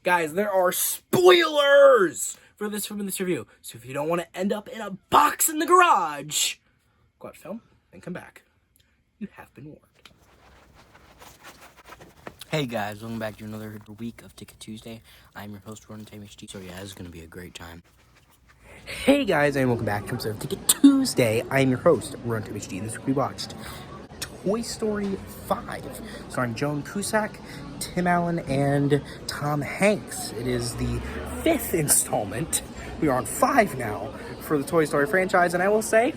Guys, there are spoilers for this film and this review. So if you don't want to end up in a box in the garage, go out to film and come back. You have been warned. Hey guys, welcome back to another week of Ticket Tuesday. I'm your host, Ronan HD. So yeah, this is going to be a great time. Hey guys, and welcome back to episode of Ticket Tuesday. I am your host, Ronan HD. This week we watched Toy Story 5, starring Joan, Cusack, Tim Allen, and Tom Hanks. It is the 5th installment. We are on 5 now for the Toy Story franchise, and I will say,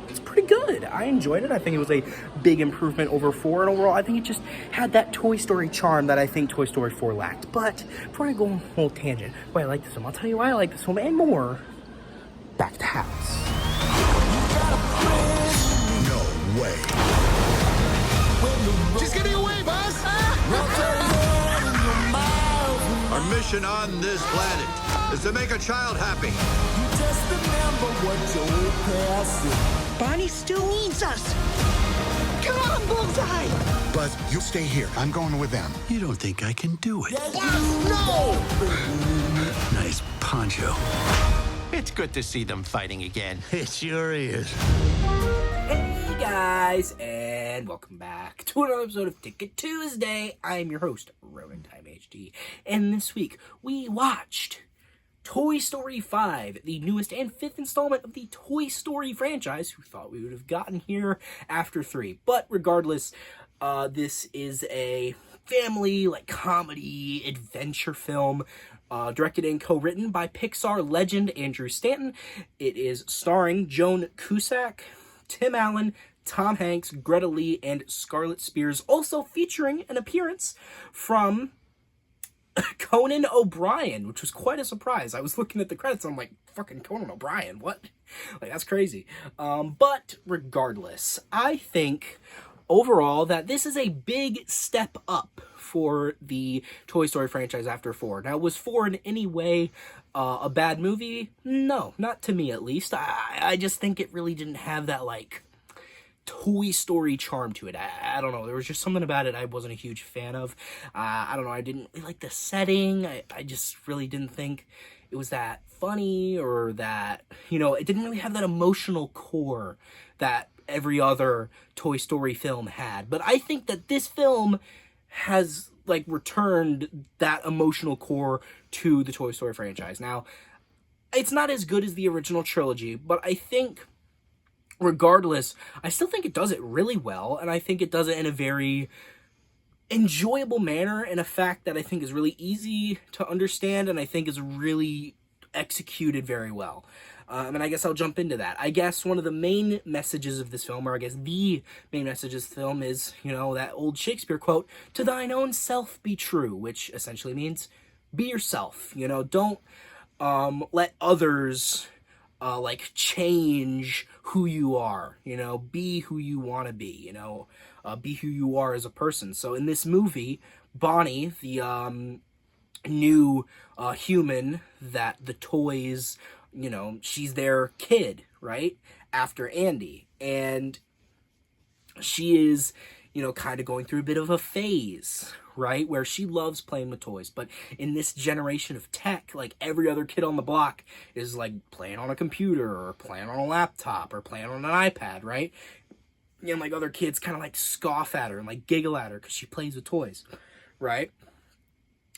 it's pretty good. I enjoyed it. I think it was a big improvement over 4, and overall, I think it just had that Toy Story charm that I think Toy Story 4 lacked. But before I go on a whole tangent, why I like this film, I'll tell you why I like this film and more. Back to the house. No way. Just getting away, boss! Our mission on this planet is to make a child happy. Bonnie still needs us. Come on, Bullseye! Buzz, you stay here. I'm going with them. You don't think I can do it? No! Nice poncho. It's good to see them fighting again. It sure is. Hey guys, and welcome back to another episode of Ticket Tuesday. I am your host, Ronan HD, and this week we watched Toy Story 5, the newest and 5th installment of the Toy Story franchise. Who thought we would have gotten here after 3? But regardless, this is a family, comedy, adventure film, directed and co-written by Pixar legend Andrew Stanton. It is starring Joan Cusack, Tim Allen, Tom Hanks, Greta Lee, and Scarlett Spears, also featuring an appearance from Conan O'Brien, which was quite a surprise. I was looking at the credits and I'm like, fucking Conan O'Brien, what? That's crazy. But regardless, I think overall that this is a big step up for the Toy Story franchise after 4. Now, was 4 in any way a bad movie? No, not to me at least. I just think it really didn't have that, Toy Story charm to it. I don't know. There was just something about it I wasn't a huge fan of. I don't know. I didn't really like the setting. I just really didn't think it was that funny or that, it didn't really have that emotional core that every other Toy Story film had. But I think that this film has, returned that emotional core to the Toy Story franchise. Now, it's not as good as the original trilogy, but I think regardless, I still think it does it really well, and I think it does it in a very enjoyable manner, and a fact that I think is really easy to understand, and I think is really executed very well. And I guess I'll jump into that. I guess one of the main messages of this film, or I guess the main message of this film is, that old Shakespeare quote, "To thine own self be true," which essentially means be yourself. Don't let others change who you are, be who you want to be, be who you are as a person. So in this movie, Bonnie, the new human that the toys, she's their kid, right? After Andy. And she is, kind of going through a bit of a phase, right? Where she loves playing with toys. But in this generation of tech, every other kid on the block is playing on a computer or playing on a laptop or playing on an iPad, right? And other kids kind of scoff at her and giggle at her because she plays with toys, right?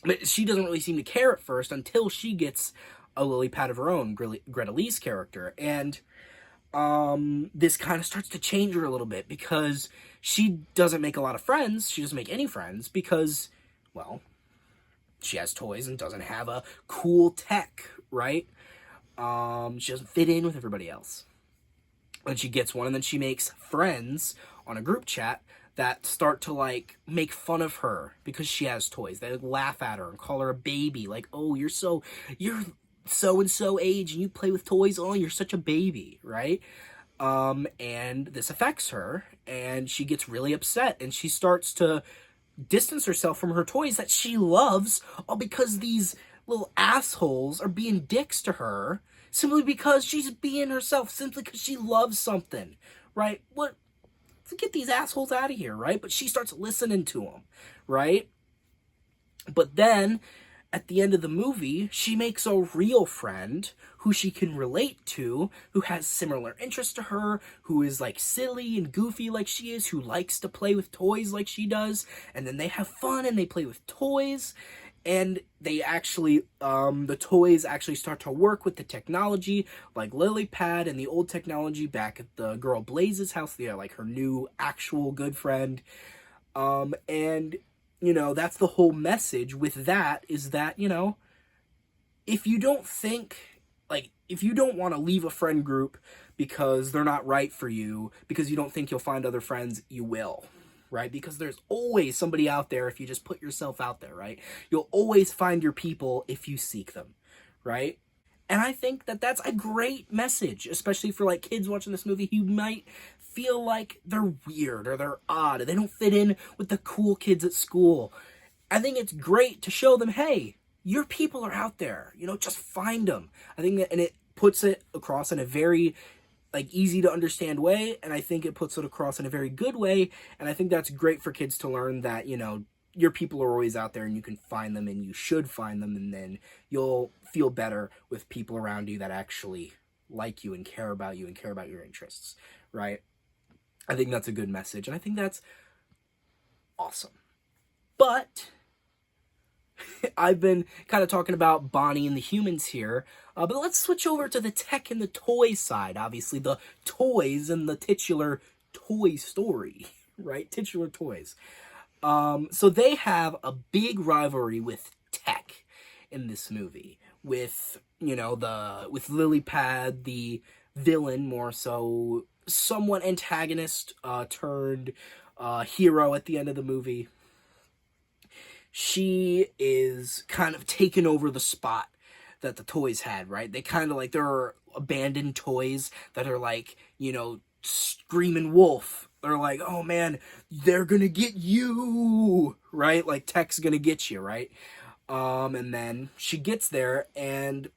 But she doesn't really seem to care at first until she gets a lily pad of her own, Greta Lee's character. And this kind of starts to change her a little bit because she doesn't make a lot of friends. She doesn't make any friends because, well, she has toys and doesn't have a cool tech, right? She doesn't fit in with everybody else. And she gets one, and then she makes friends on a group chat that start to, make fun of her because she has toys. They laugh at her and call her a baby. Oh, you're so-and-so age and you play with toys. Oh, you're such a baby, right? And this affects her, and she gets really upset, and she starts to distance herself from her toys that she loves, all because these little assholes are being dicks to her, simply because she's being herself, simply because she loves something, right? What? Get these assholes out of here, right? But she starts listening to them, right? But then at the end of the movie, she makes a real friend who she can relate to, who has similar interests to her, who is like silly and goofy like she is, who likes to play with toys like she does, and then they have fun and they play with toys, and they actually, the toys actually start to work with the technology, like Lily Pad and the old technology back at the girl Blaze's house. They're like her new actual good friend, and you know, that's the whole message with that, is that, you know, if you don't think, like, if you don't want to leave a friend group because they're not right for you, because you don't think you'll find other friends, you will, right? Because there's always somebody out there if you just put yourself out there, right? You'll always find your people if you seek them, right? And I think that that's a great message, especially for, like, kids watching this movie who might feel like they're weird or they're odd or they don't fit in with the cool kids at school. I think it's great to show them, hey, your people are out there, you know, just find them. I think that, and it puts it across in a very, like, easy to understand way, and I think it puts it across in a very good way, and I think that's great for kids to learn that, you know, your people are always out there and you can find them and you should find them, and then you'll feel better with people around you that actually like you and care about your interests, right? I think that's a good message, and I think that's awesome. But I've been kind of talking about Bonnie and the humans here, but let's switch over to the tech and the toy side. Obviously, the toys and the titular Toy Story, right? Titular toys. So they have a big rivalry with tech in this movie, with, you know, with Lily Pad, the villain, more so, somewhat antagonist turned hero at the end of the movie. She is kind of taken over the spot that the toys had, right? They kind of, like, there are abandoned toys that are, like, you know, screaming wolf. They're like, oh man, they're gonna get you, right? Like, tech's gonna get you, right? And then she gets there, and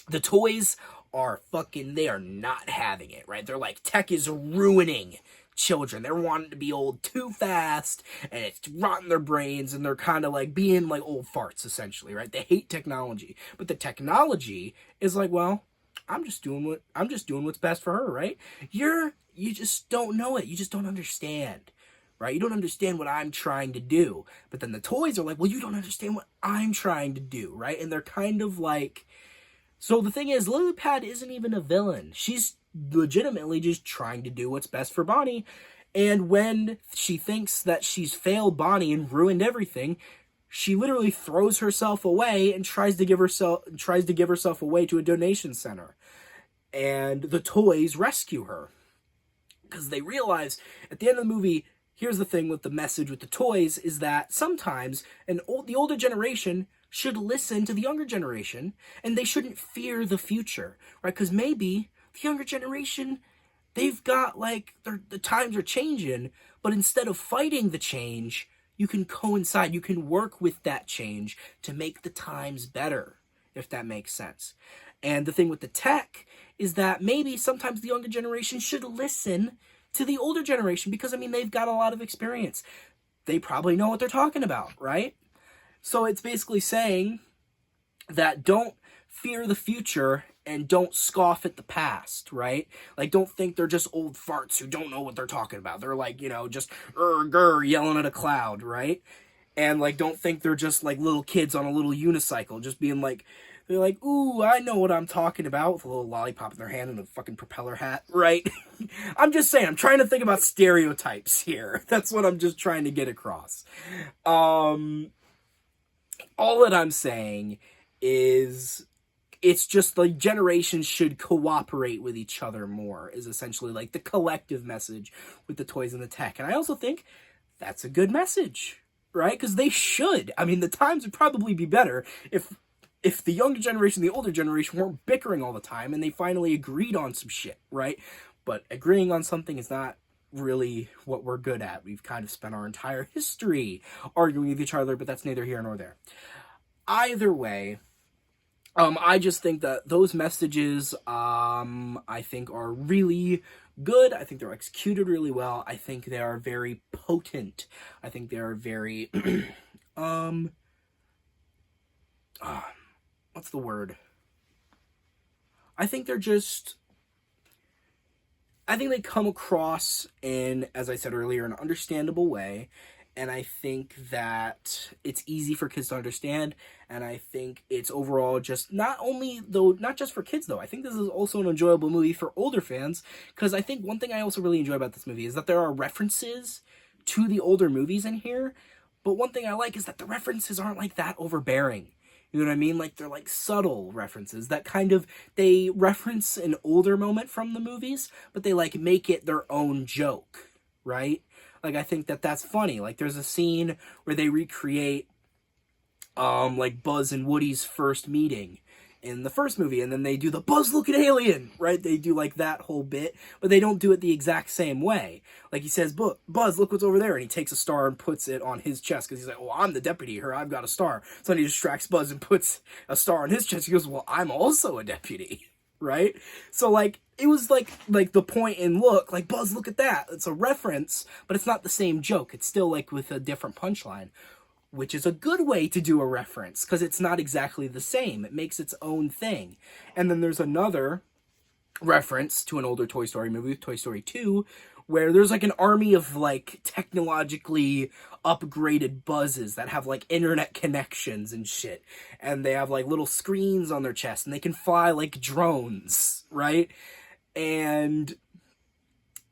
the toys are they are not having it, right? They're like, tech is ruining children. They're wanting to be old too fast, and it's rotting their brains, and they're kind of like being like old farts, essentially, right? They hate technology, but the technology is like, well, I'm just doing what's best for her, right? You just don't know it. You just don't understand, right? You don't understand what I'm trying to do. But then the toys are like, well, you don't understand what I'm trying to do, right? And they're kind of like, so the thing is, Lily Pad isn't even a villain. She's legitimately just trying to do what's best for Bonnie. And when she thinks that she's failed Bonnie and ruined everything, she literally throws herself away and tries to give herself away to a donation center. And the toys rescue her, because they realize at the end of the movie, here's the thing with the message with the toys, is that sometimes the older generation should listen to the younger generation, and they shouldn't fear the future, right? Because maybe the younger generation, they've got, like, the times are changing, but instead of fighting the change, you can coincide, you can work with that change to make the times better, if that makes sense. And the thing with the tech is that maybe sometimes the younger generation should listen to the older generation, because, I mean, they've got a lot of experience. They probably know what they're talking about, right? So it's basically saying that don't fear the future and don't scoff at the past, right? Like, don't think they're just old farts who don't know what they're talking about. They're like, you know, just grr, yelling at a cloud, right? And, like, don't think they're just like little kids on a little unicycle, just being like, they're like, ooh, I know what I'm talking about, with a little lollipop in their hand and a fucking propeller hat, right? I'm just saying, I'm trying to think about stereotypes here. That's what I'm just trying to get across. All that I'm saying is, it's just like generations should cooperate with each other more, is essentially like the collective message with the toys and the tech. And I also think that's a good message, right? Because they should. I mean, the times would probably be better if the younger generation, the older generation weren't bickering all the time and they finally agreed on some shit, right? But agreeing on something is not really what we're good at. We've kind of spent our entire history arguing with each other, but that's neither here nor there. Either way, I just think that those messages, I think, are really good. I think they're executed really well. I think they are very potent. I think they are very, what's the word? I think they're just, I think they come across in, as I said earlier, an understandable way. And I think that it's easy for kids to understand. And I think it's overall just not just for kids though. I think this is also an enjoyable movie for older fans. Because I think one thing I also really enjoy about this movie is that there are references to the older movies in here. But one thing I like is that the references aren't like that overbearing. You know what I mean? Like, they're like subtle references that kind of, they reference an older moment from the movies, but they like make it their own joke, right? Like, I think that that's funny. Like, there's a scene where they recreate, like, Buzz and Woody's first meeting in the first movie, and then they do the Buzz looking alien, right? They do like that whole bit, but they don't do it the exact same way. Like, he says, Buzz, look what's over there, and he takes a star and puts it on his chest, because he's like, well, I'm the deputy here, I've got a star. So then he distracts Buzz and puts a star on his chest. He goes, well, I'm also a deputy, right? So, like, it was like the point in look, like, Buzz, look at that. It's a reference, but it's not the same joke. It's still like with a different punchline, which is a good way to do a reference, because it's not exactly the same. It makes its own thing. And then there's another reference to an older Toy Story movie, Toy Story 2, where there's like an army of like technologically upgraded Buzzes that have like internet connections and shit. And they have like little screens on their chest, and they can fly like drones, right? And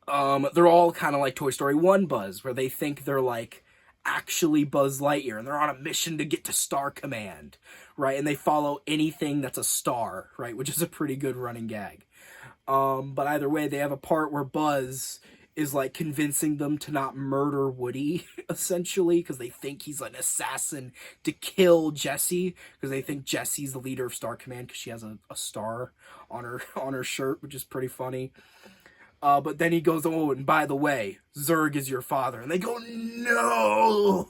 they're all kind of like Toy Story 1 Buzz, where they think they're like actually Buzz Lightyear, and they're on a mission to get to Star Command, right? And they follow anything that's a star, right? Which is a pretty good running gag. But either way, they have a part where Buzz is like convincing them to not murder Woody, essentially, because they think he's an assassin to kill Jessie, because they think Jessie's the leader of Star Command because she has a star on her shirt, which is pretty funny. But then he goes, oh, and by the way, Zurg is your father. And they go, no!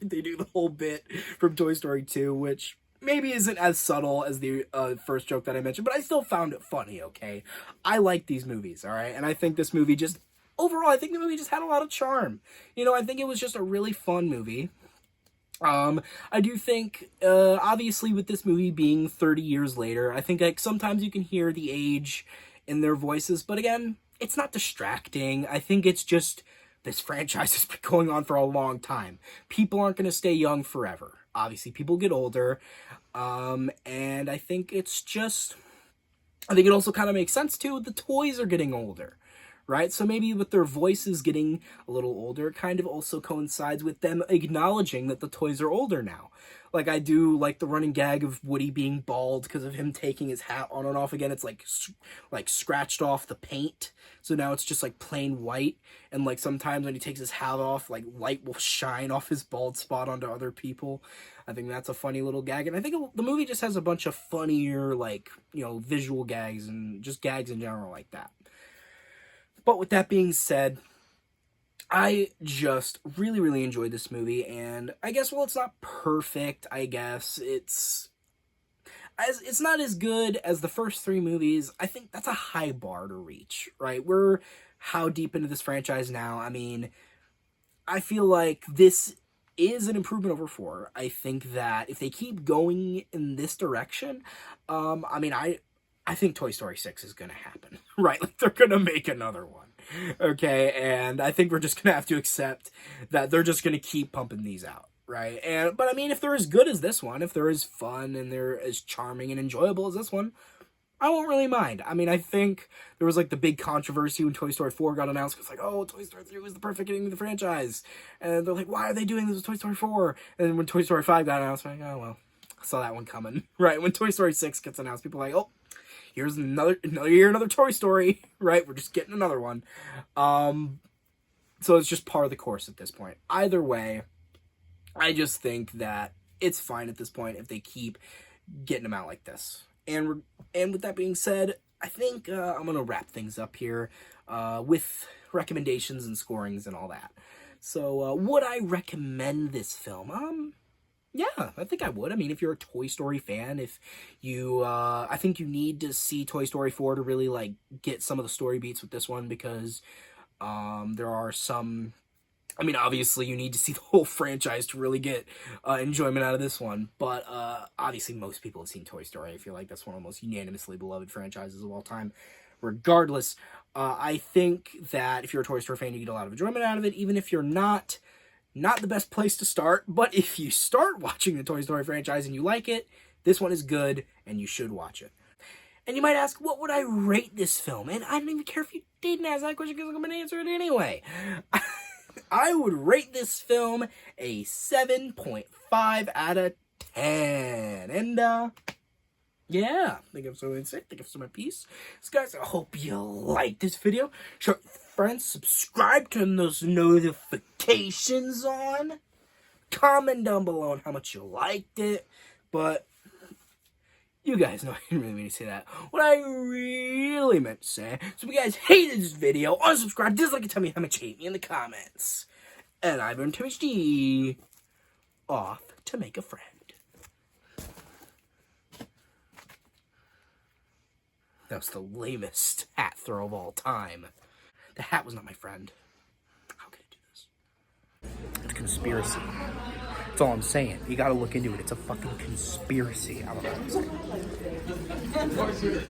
They do the whole bit from Toy Story 2, which maybe isn't as subtle as the first joke that I mentioned, but I still found it funny, okay? I like these movies, all right? And I think this movie just, overall, I think the movie just had a lot of charm. You know, I think it was just a really fun movie. I do think, obviously with this movie being 30 years later, I think like sometimes you can hear the age in their voices, but again, it's not distracting. I think it's just, this franchise has been going on for a long time. People aren't going to stay young forever. Obviously, people get older. And I think it's just, I think it also kind of makes sense too. The toys are getting older, right? So maybe with their voices getting a little older, it kind of also coincides with them acknowledging that the toys are older now. Like, I do like the running gag of Woody being bald because of him taking his hat on and off again. It's like scratched off the paint. So now it's just like plain white. And like sometimes when he takes his hat off, like light will shine off his bald spot onto other people. I think that's a funny little gag. And I think the movie just has a bunch of funnier, like, you know, visual gags and just gags in general like that. But with that being said, I just really, really enjoyed this movie, and I guess, well, it's not perfect, I guess. It's not as good as the first three movies. I think that's a high bar to reach, right? We're how deep into this franchise now? I mean, I feel like this is an improvement over 4. I think that if they keep going in this direction, I mean, I think Toy Story 6 is going to happen, right? Like, they're going to make another one, okay? And I think we're just going to have to accept that they're just going to keep pumping these out, right? But I mean, if they're as good as this one, if they're as fun and they're as charming and enjoyable as this one, I won't really mind. I mean, I think there was, like, the big controversy when Toy Story 4 got announced. It's like, oh, Toy Story 3 was the perfect ending of the franchise. And they're like, why are they doing this with Toy Story 4? And then when Toy Story 5 got announced, I'm like, oh, well, I saw that one coming, right? When Toy Story 6 gets announced, people are like, oh, here's another year, another Toy Story, right? We're just getting another one. So it's just part of the course at this point. Either way, I just think that it's fine at this point if they keep getting them out like this. And with that being said, I think I'm going to wrap things up here with recommendations and scorings and all that. So would I recommend this film? Yeah, I think I would. I mean, if you're a Toy Story fan, if you, I think you need to see Toy Story 4 to really, like, get some of the story beats with this one, because there are some I mean, obviously, you need to see the whole franchise to really get enjoyment out of this one. But obviously, most people have seen Toy Story. I feel like that's one of the most unanimously beloved franchises of all time. Regardless, I think that if you're a Toy Story fan, you get a lot of enjoyment out of it. Even if you're not the best place to start. But if you start watching the Toy Story franchise and you like it, this one is good, and you should watch it. And you might ask, what would I rate this film? And I don't even care if you didn't ask that question because I'm going to answer it anyway. I would rate this film a 7.5 out of 10. And, yeah, I think I'm so insane. I think I'm so my piece. So, guys, I hope you like this video. Share it with friends. Subscribe. Turn those notifications on. Comment down below on how much you liked it. But you guys know I didn't really mean to say that. What I really meant to say. So if you guys hated this video, unsubscribe, dislike, and tell me how much you hate me in the comments. And I've been Tim HD. Off to make a friend. That was the lamest hat throw of all time. The hat was not my friend. How could it do this? It's a conspiracy. That's all I'm saying. You gotta look into it. It's a fucking conspiracy. I don't know what I'm saying.